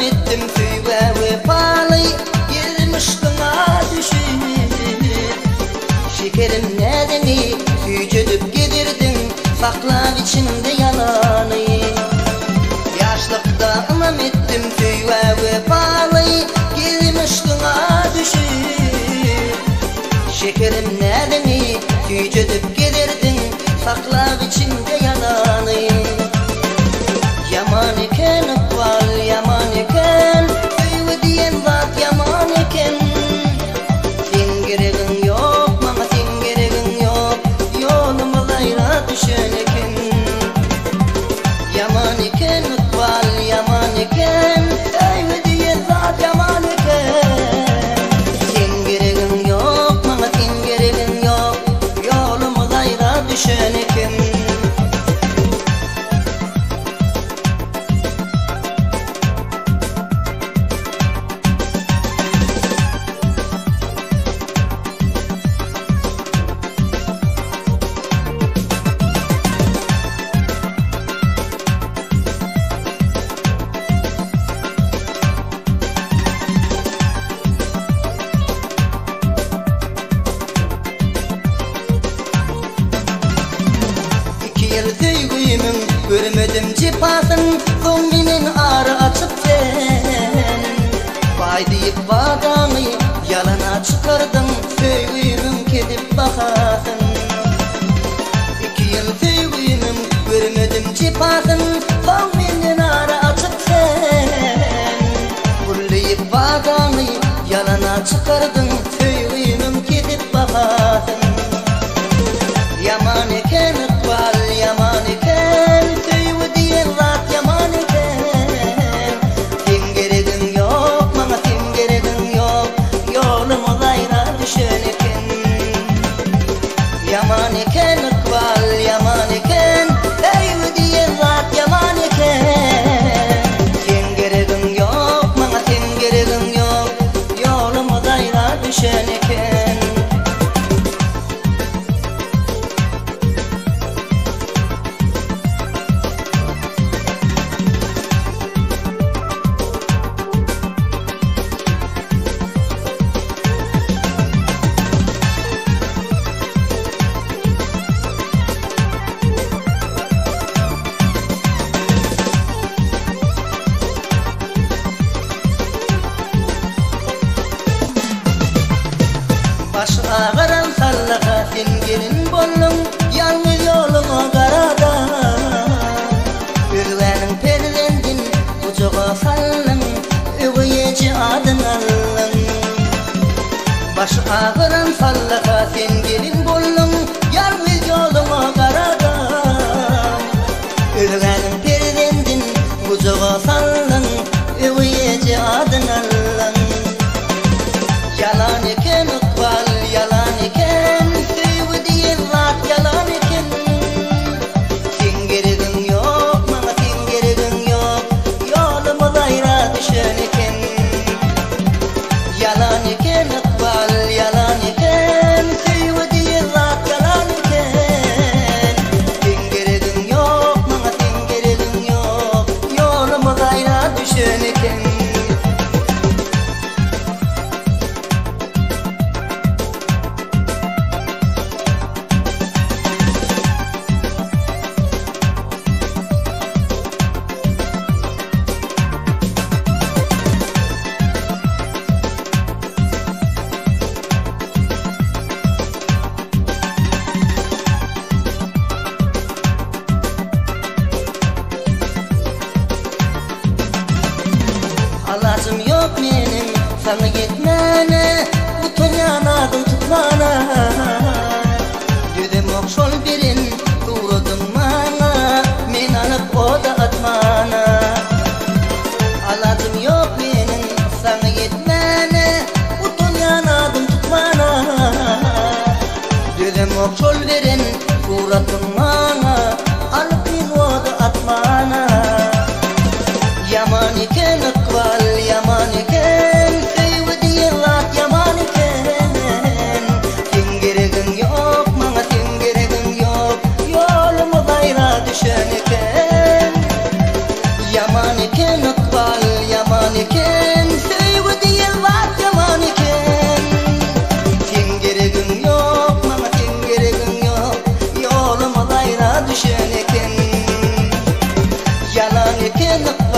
ettim tüyve vefalı girmişkına düşüp. Şekerim nedeni tüycüdüp gedirdin saklav içinde yalanı. Yaşlıkta anam ettim tüyve vefalı girmişkına düşüp. Şekerim nedeni tüycüdüp gedirdin saklav içinde yalanı. Yaman iken ıkbal yaman iken tüyve diyen zat yaman iken. Sen geregin yok bana sen geregin yok yoluma gayra düşen iken. Yaman iken ıkbal yaman iken tüyve diyen zat yaman iken. Sen geregin yok bana sen geregin yok yoluma gayra düşen iken. Tüygüyümün görmedim cipasın Zombinin ağrı açıp sen Vay deyip vadanı yalana çıkardın Tüygüyümün kedip bakasın 2 yıl tüygüyümün görmedim cipasın Zombinin ağrı açıp sen Kulleyip vadanı yalana çıkardın Tüygüyümün kedip bakasın. Yaman iken ıkbal yaman iken tüyve diyen zat yaman iken. Sen geregin yok bana sen geregin yok yoluma gayra düşen iken. Yaman iken ıkbal yaman iken tüyve diyen zat yaman iken. Sen geregin yok bana sen geregin yok yoluma gayra düşen iken. Baş ağıran sallaka sen gelin bollum yalnız yoluma karada. Ürvenin perlendin ucuğa sallın üveyeci adın allın. Baş ağıran sallaka sen gelin bollum yalnız yoluma karada. Ürvenin perlendin ucuğa sallın üveyeci adın allın. Yalan iken ıkbal yalan iken tüyve diyen zat yalan iken. Sen geregin yok bana sen geregin yok yoluma gayra düşen iken. Yalan iken ıkbal yalan iken tüyve diyen zat yalan iken. Sen geregin yok bana sen geregin yok yoluma gayra düşen iken. Alacım yok benim sana gitmene Utun yanadım tutmana. Dedim okşol birin tuğrudun bana men alıp o da atmana. Alacım yok benim sana gitmene Utun yanadım tutmana. Dedim okşol birin tuğrudun bana alıp men o da atmana. Yaman iken ıkbal yaman iken tüyve diyen zat yaman iken. Sen sen